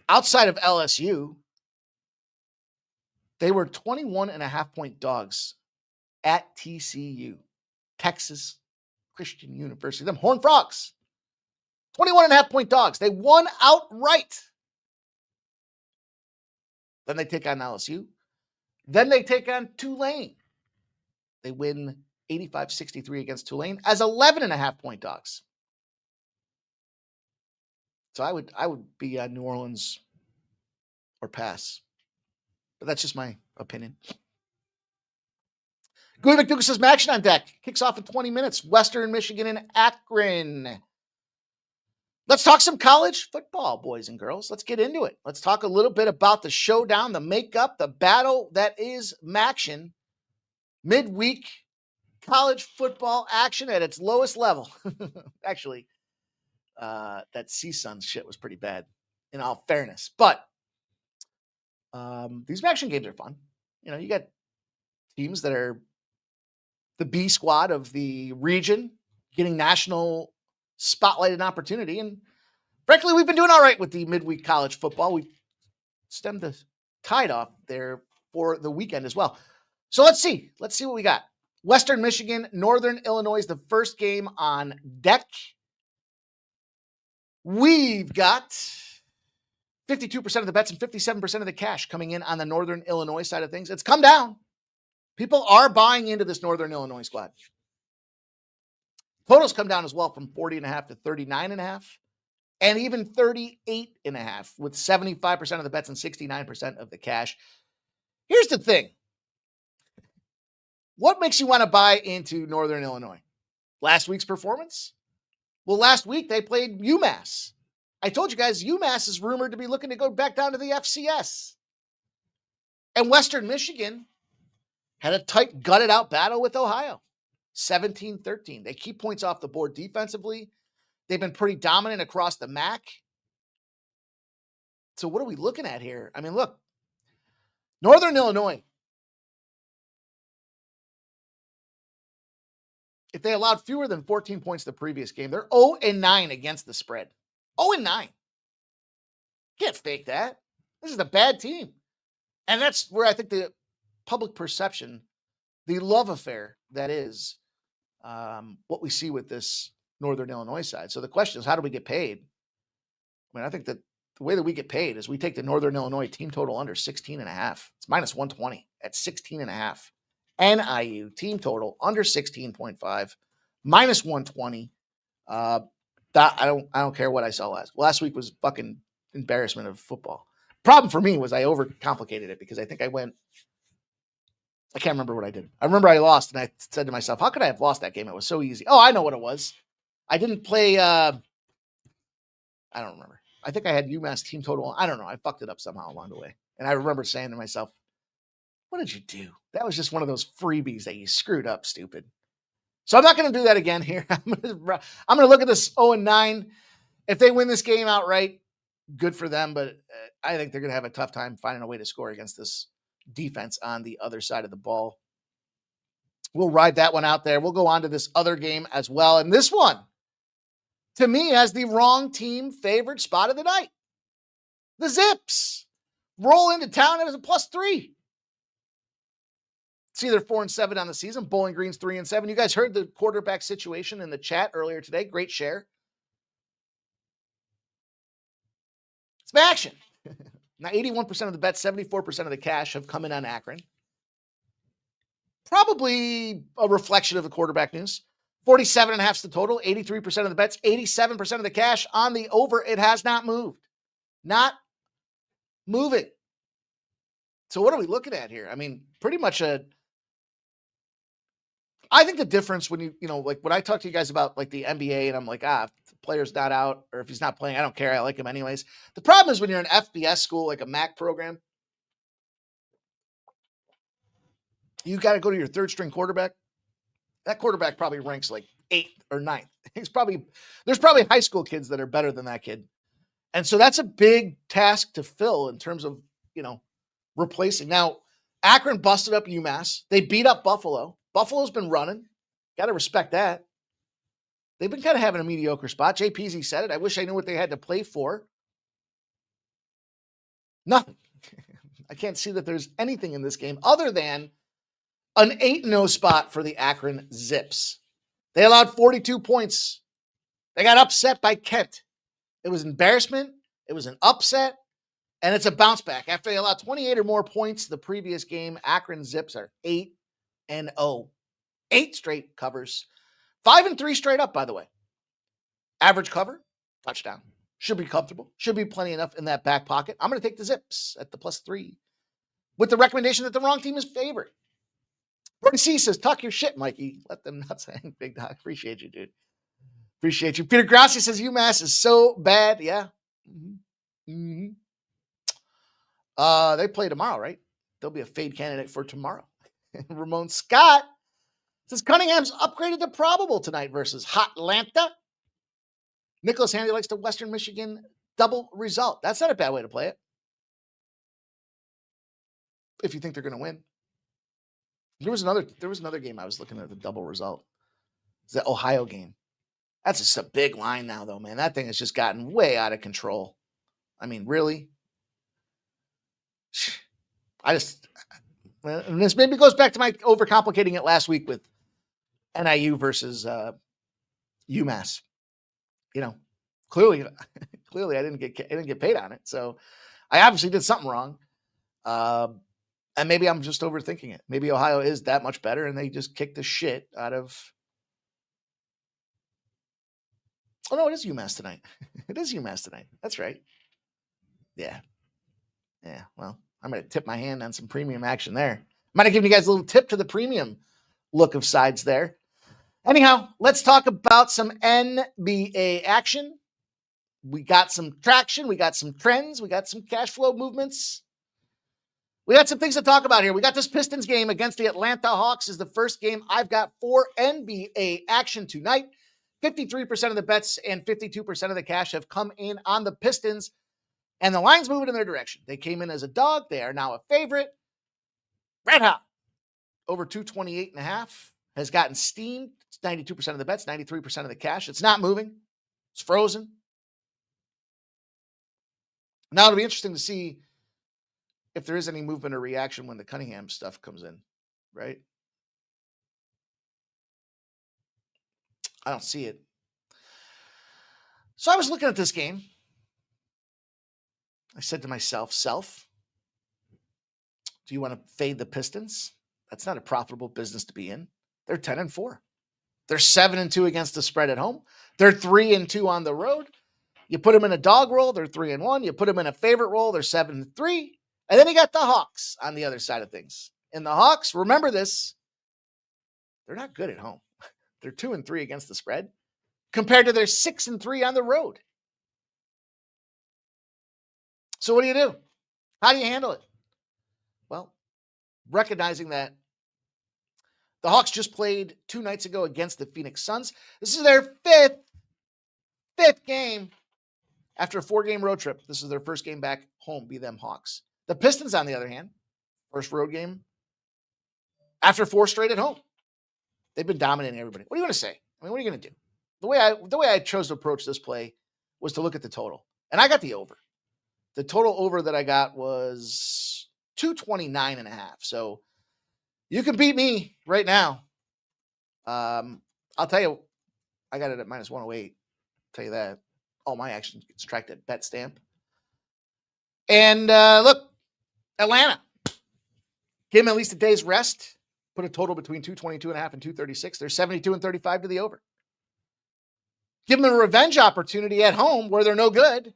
Outside of LSU, they were 21.5-point dogs at TCU, Texas Christian University. Them Horned Frogs, 21.5-point dogs. They won outright. Then they take on LSU. Then they take on Tulane. They win 85-63 against Tulane as 11.5-point dogs. So I would be New Orleans or pass. But that's just my opinion. Good McDougal says, action on deck. Kicks off in 20 minutes. Western Michigan and Akron. Let's talk some college football, boys and girls. Let's get into it. Let's talk a little bit about the showdown, the makeup, the battle that is Maction. Midweek college football action at its lowest level. Actually, that CSUN shit was pretty bad, in all fairness. But these Maction games are fun. You know, you got teams that are the B squad of the region getting national spotlight and opportunity. And frankly, we've been doing all right with the midweek college football. We stemmed the tide off there for the weekend as well. So let's see what we got. Western Michigan, Northern Illinois is the first game on deck. We've got 52% of the bets and 57% of the cash coming in on the Northern Illinois side of things. It's come down. People are buying into this Northern Illinois squad. Totals come down as well from 40.5 to 39.5 and even 38.5 with 75% of the bets and 69% of the cash. Here's the thing. What makes you want to buy into Northern Illinois? Last week's performance? Well, last week they played UMass. I told you guys UMass is rumored to be looking to go back down to the FCS. And Western Michigan had a tight, gutted out battle with Ohio. 17-13. They keep points off the board defensively. They've been pretty dominant across the MAC. So what are we looking at here? I mean, look, Northern Illinois, if they allowed fewer than 14 points the previous game, they're 0-9 against the spread. 0-9. Can't fake that. This is a bad team. And that's where I think the public perception, the love affair that is what we see with this Northern Illinois side. So the question is, how do we get paid? I mean, I think that the way that we get paid is we take the Northern Illinois team total under 16.5. It's minus 120 at 16.5. NIU team total under 16.5, minus 120. I don't care what I saw last week was fucking embarrassment of football. Problem for me was I overcomplicated it because I think I can't remember what I did. I remember I lost and I said to myself, how could I have lost that game? It was so easy. Oh, I know what it was. I didn't play, I don't remember. I think I had UMass team total. I don't know. I fucked it up somehow along the way. And I remember saying to myself, what did you do? That was just one of those freebies that you screwed up, stupid. So I'm not going to do that again here. I'm going to look at this 0-9. If they win this game outright, good for them. But I think they're going to have a tough time finding a way to score against this defense on the other side of the ball. We'll ride that one out there. We'll go on to this other game as well. And this one, to me, has the wrong team favored spot of the night. The Zips roll into town as a +3. It's either 4-7 on the season. Bowling Green's 3-7. You guys heard the quarterback situation in the chat earlier today. Great share. Some action. Now, 81% of the bets, 74% of the cash have come in on Akron. Probably a reflection of the quarterback news. 47.5 is the total. 83% of the bets, 87% of the cash on the over. It has not moved. Not moving. So what are we looking at here? I mean, pretty much I think the difference when like when I talk to you guys about like the NBA and I'm like, if the player's not out or if he's not playing, I don't care. I like him anyways. The problem is when you're an FBS school, like a MAC program, you got to go to your third string quarterback. That quarterback probably ranks like 8th or 9th. There's probably high school kids that are better than that kid. And so that's a big task to fill in terms of, replacing. Now, Akron busted up UMass. They beat up Buffalo. Buffalo's been running. Got to respect that. They've been kind of having a mediocre spot. Jay Peasy said it. I wish I knew what they had to play for. Nothing. I can't see that there's anything in this game other than an 8-0 spot for the Akron Zips. They allowed 42 points. They got upset by Kent. It was embarrassment. It was an upset. And it's a bounce back. After they allowed 28 or more points the previous game, Akron Zips are 8-0. 8 straight covers. 5-3 straight up, by the way. Average cover, touchdown. Should be comfortable. Should be plenty enough in that back pocket. I'm going to take the Zips at the +3 with the recommendation that the wrong team is favored. Brody C says, talk your shit, Mikey. Let them nuts hang, big dog. Appreciate you, dude. Appreciate you. Peter Grassi says, UMass is so bad. Yeah. Mm-hmm. They play tomorrow, right? They'll be a fade candidate for tomorrow. Ramon Scott says, Cunningham's upgraded to probable tonight versus Hotlanta. Nicholas Handy likes the Western Michigan double result. That's not a bad way to play it. If you think they're going to win. There was another game I was looking at the double result. It's the Ohio game. That's just a big line now, though, man. That thing has just gotten way out of control. I mean, really? And this maybe goes back to my overcomplicating it last week with NIU versus UMass. Clearly I didn't get paid on it. So I obviously did something wrong. And maybe I'm just overthinking it. Maybe Ohio is that much better and they just kicked the shit out of. Oh, no, it is UMass tonight. It is UMass tonight. That's right. Yeah. Yeah. Well, I'm going to tip my hand on some premium action there. I might have given you guys a little tip to the premium look of sides there. Anyhow, let's talk about some NBA action. We got some traction. We got some trends. We got some cash flow movements. We got some things to talk about here. We got this Pistons game against the Atlanta Hawks is the first game I've got for NBA action tonight. 53% of the bets and 52% of the cash have come in on the Pistons, and the line's moving in their direction. They came in as a dog. They are now a favorite. Red hot. Over 228.5 has gotten steamed. It's 92% of the bets, 93% of the cash. It's not moving. It's frozen. Now it'll be interesting to see if there is any movement or reaction when the Cunningham stuff comes in, right? I don't see it. So I was looking at this game. I said to myself, do you want to fade the Pistons? That's not a profitable business to be in. They're 10-4. They're 7-2 against the spread at home. They're 3-2 on the road. You put them in a dog roll, they're 3-1. You put them in a favorite roll, they're 7-3. And then you got the Hawks on the other side of things. And the Hawks, remember this, they're not good at home. They're 2-3 against the spread compared to their 6-3 on the road. So what do? How do you handle it? Well, recognizing that the Hawks just played 2 nights ago against the Phoenix Suns. This is their fifth game after a 4-game road trip. This is their first game back home, be them Hawks. The Pistons, on the other hand, first road game after 4 straight at home. They've been dominating everybody. What are you going to say? I mean, what are you going to do? The way I chose to approach this play was to look at the total. And I got the over. The total over that I got was 229.5. So you can beat me right now. I'll tell you, I got it at minus 108. I'll tell you that. All my action gets tracked at bet stamp. And look, Atlanta. Give them at least a day's rest. Put a total between 222.5 and 236. They're 72-35 to the over. Give them a revenge opportunity at home where they're no good.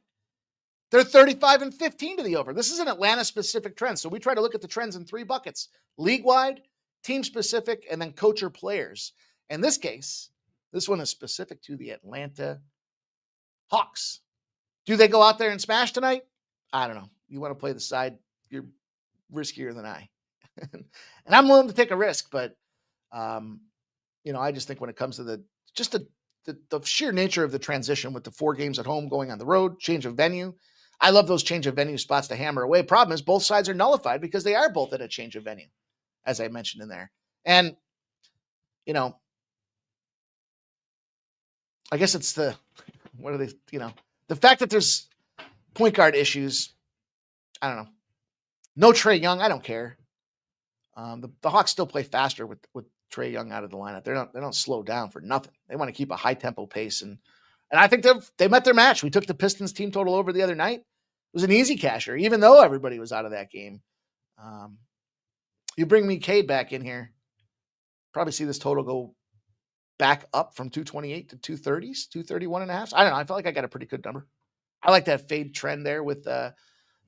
They're 35-15 to the over. This is an Atlanta-specific trend. So we try to look at the trends in 3 buckets. League-wide, team-specific, and then coach or players. In this case, this one is specific to the Atlanta Hawks. Do they go out there and smash tonight? I don't know. You want to play the side, you're riskier than I. And I'm willing to take a risk, but, I just think when it comes to the sheer nature of the transition with the 4 games at home going on the road, change of venue, I love those change of venue spots to hammer away. Problem is both sides are nullified because they are both at a change of venue, as I mentioned in there. And, I guess it's the fact that there's point guard issues. I don't know. No Trae Young. I don't care. The Hawks still play faster with Trae Young out of the lineup. They don't slow down for nothing. They want to keep a high tempo pace. And I think they met their match. We took the Pistons team total over the other night. It was an easy casher, even though everybody was out of that game. You bring me Cade back in here, probably see this total go back up from 228 to 230s, 231.5. I don't know. I felt like I got a pretty good number. I like that fade trend there with the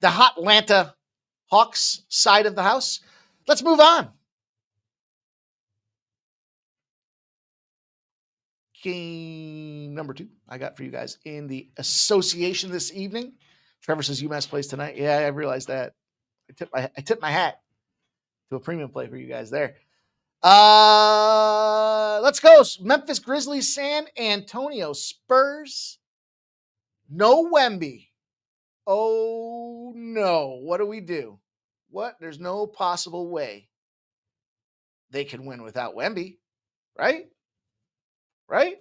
hot Atlanta Hawks side of the house. Let's move on. Game number 2 I got for you guys in the association this evening. Trevor says UMass plays tonight. Yeah, I realized that. I tipped my hat to a premium play for you guys there. Let's go. Memphis Grizzlies, San Antonio Spurs. No Wemby. Oh, no. What do we do? What? There's no possible way they can win without Wemby, right? Right?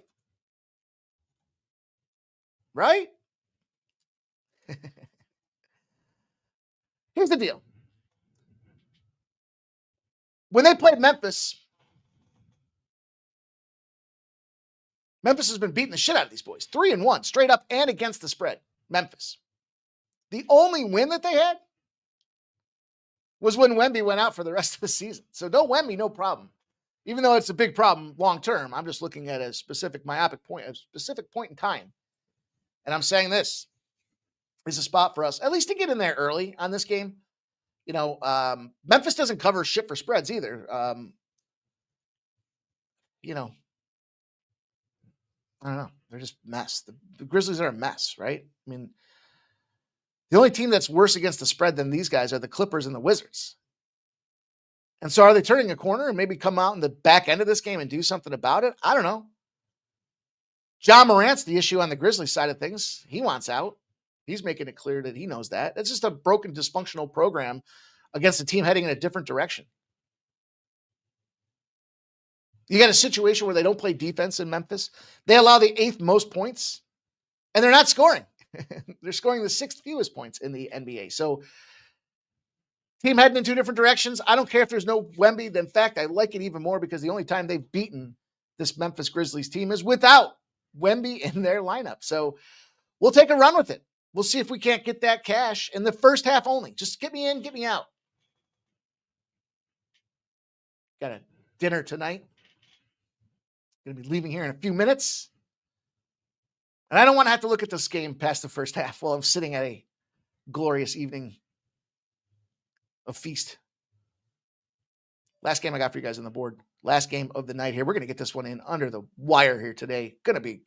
Right? Here's the deal. When they played Memphis has been beating the shit out of these boys. 3-1, straight up and against the spread. Memphis. The only win that they had was when Wemby went out for the rest of the season. So no Wemby, no problem. Even though it's a big problem long term, I'm just looking at a specific myopic point, a specific point in time. And I'm saying this is a spot for us, at least to get in there early on this game. Memphis doesn't cover shit for spreads either. I don't know. They're just a mess. The Grizzlies are a mess, right? I mean, The only team that's worse against the spread than these guys are the Clippers and the Wizards. And so are they turning a corner and maybe come out in the back end of this game and do something about it? I don't know. John Morant's the issue on the Grizzlies side of things. He wants out. He's making it clear that he knows that. It's just a broken, dysfunctional program against a team heading in a different direction. You got a situation where they don't play defense in Memphis. They allow the 8th most points, and they're not scoring. They're scoring the 6th fewest points in the NBA. So, team heading in 2 different directions. I don't care if there's no Wemby. In fact, I like it even more because the only time they've beaten this Memphis Grizzlies team is without Wemby in their lineup. So, we'll take a run with it. We'll see if we can't get that cash in the first half only. Just get me in, get me out. Got a dinner tonight. Going to be leaving here in a few minutes. And I don't want to have to look at this game past the first half while I'm sitting at a glorious evening of feast. Last game I got for you guys on the board. Last game of the night here. We're going to get this one in under the wire here today. Going to be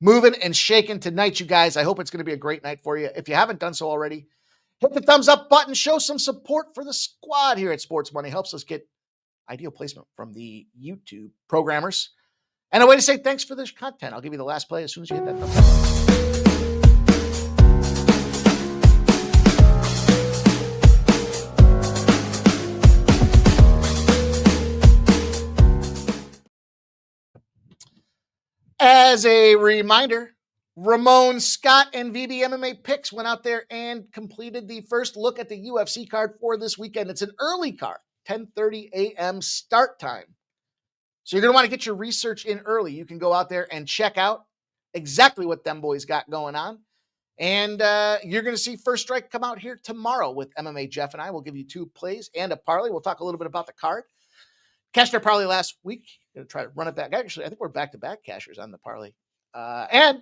moving and shaking tonight, you guys. I hope it's going to be a great night for you. If you haven't done so already, hit the thumbs up button. Show some support for the squad here at Sports Money. Helps us get ideal placement from the YouTube programmers. And a way to say thanks for this content. I'll give you the last play as soon as you hit that thumbs up. As a reminder, Ramon Scott and VB MMA Picks went out there and completed the first look at the UFC card for this weekend. It's an early card, 10:30 a.m. start time. So you're going to want to get your research in early. You can go out there and check out exactly what them boys got going on. And you're going to see First Strike come out here tomorrow with MMA Jeff and I. We'll give you 2 plays and a parlay. We'll talk a little bit about the card. Cashed our parlay last week. Going to try to run it back. Actually, I think we're back-to-back cashers on the parlay. And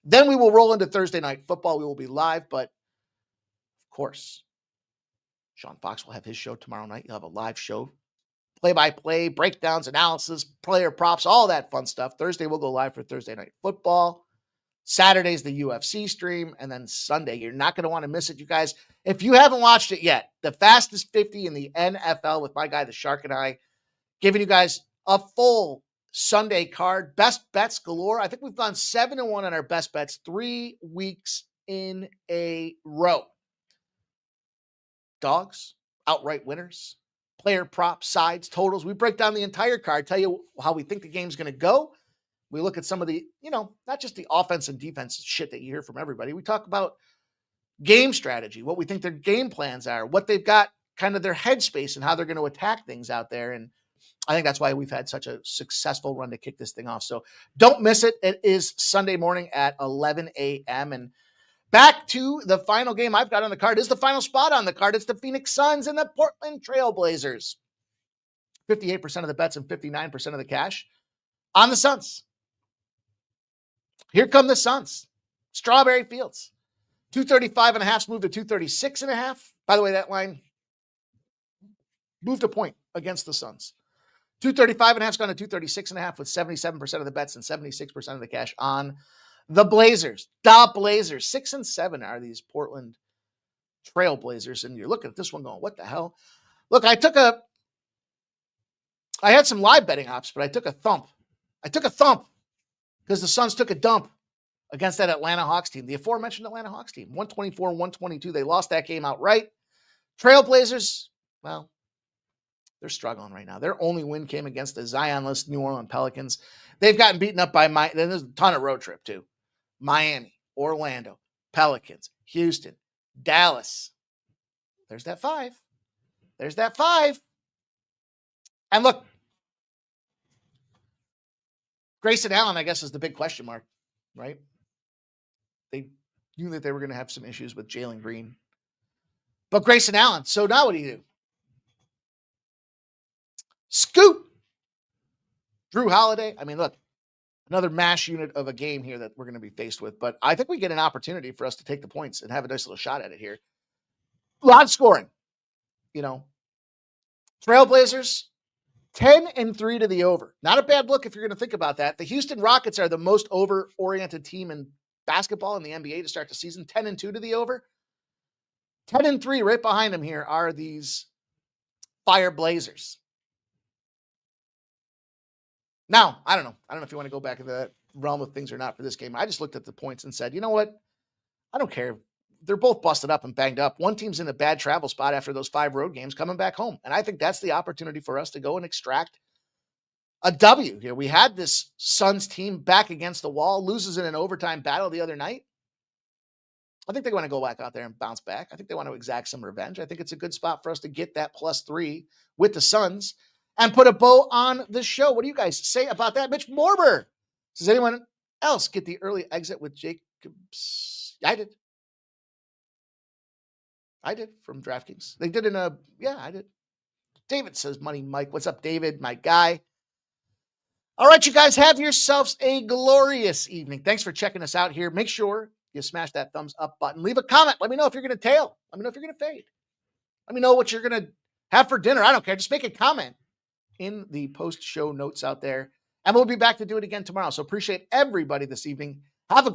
then we will roll into Thursday night football. We will be live, but of course, Sean Fox will have his show tomorrow night. You'll have a live show. Play-by-play, breakdowns, analysis, player props, all that fun stuff. Thursday, we'll go live for Thursday Night Football. Saturday's the UFC stream. And then Sunday, you're not going to want to miss it, you guys. If you haven't watched it yet, the fastest 50 in the NFL with my guy, the Shark, and I, giving you guys a full Sunday card. Best bets galore. I think we've gone 7-1 on our best bets 3 weeks in a row. Dogs, outright winners, player props, sides, totals. We break down the entire card, tell you how we think the game's going to go. We look at some of the, not just the offense and defense shit that you hear from everybody. We talk about game strategy, what we think their game plans are, what they've got, kind of their headspace and how they're going to attack things out there. And I think that's why we've had such a successful run to kick this thing off. So don't miss it. It is Sunday morning at 11 a.m. And back to the final game I've got on the card is the final spot on the card. It's the Phoenix Suns and the Portland Trail Blazers. 58% of the bets and 59% of the cash on the Suns. Here come the Suns. Strawberry Fields. 235.5 moved to 236.5. By the way, that line moved a point against the Suns. 235.5 has gone to 236.5 with 77% of the bets and 76% of the cash on the Blazers. The Blazers. 6-7 are these Portland Trail Blazers. And you're looking at this one going, what the hell? Look, I had some live betting ops, but I took a thump. Because the Suns took a dump against that Atlanta Hawks team, the aforementioned Atlanta Hawks team. 124-122. They lost that game outright. Trailblazers, well, they're struggling right now. Their only win came against the Zion-less New Orleans Pelicans. They've gotten beaten up by then there's a ton of road trip too. Miami, Orlando, Pelicans, Houston, Dallas. There's that 5. And look, Grayson Allen, I guess, is the big question mark, right? They knew that they were going to have some issues with Jalen Green. But Grayson Allen, so now what do you do? Scoot! Drew Holiday. I mean, look, another mash unit of a game here that we're going to be faced with. But I think we get an opportunity for us to take the points and have a nice little shot at it here. A lot of scoring. Trailblazers, 10-3 to the over. Not a bad look if you're going to think about that. The Houston Rockets are the most over-oriented team in basketball in the NBA to start the season. 10-2 to the over. 10-3 right behind them here are these Fire Blazers. Now, I don't know. I don't know if you want to go back into that realm of things or not for this game. I just looked at the points and said, you know what? I don't care. They're both busted up and banged up. One team's in a bad travel spot after those 5 road games coming back home. And I think that's the opportunity for us to go and extract a W here. We had this Suns team back against the wall, loses in an overtime battle the other night. I think they want to go back out there and bounce back. I think they want to exact some revenge. I think it's a good spot for us to get that +3 with the Suns and put a bow on the show. What do you guys say about that? Mitch Morber. Does anyone else get the early exit with Jacobs? I did. From DraftKings. They did I did. David says, Money Mike. What's up, David? My guy. All right, you guys, have yourselves a glorious evening. Thanks for checking us out here. Make sure you smash that thumbs up button. Leave a comment. Let me know if you're going to tail. Let me know if you're going to fade. Let me know what you're going to have for dinner. I don't care. Just make a comment in the post-show notes out there. And we'll be back to do it again tomorrow. So appreciate everybody this evening. Have a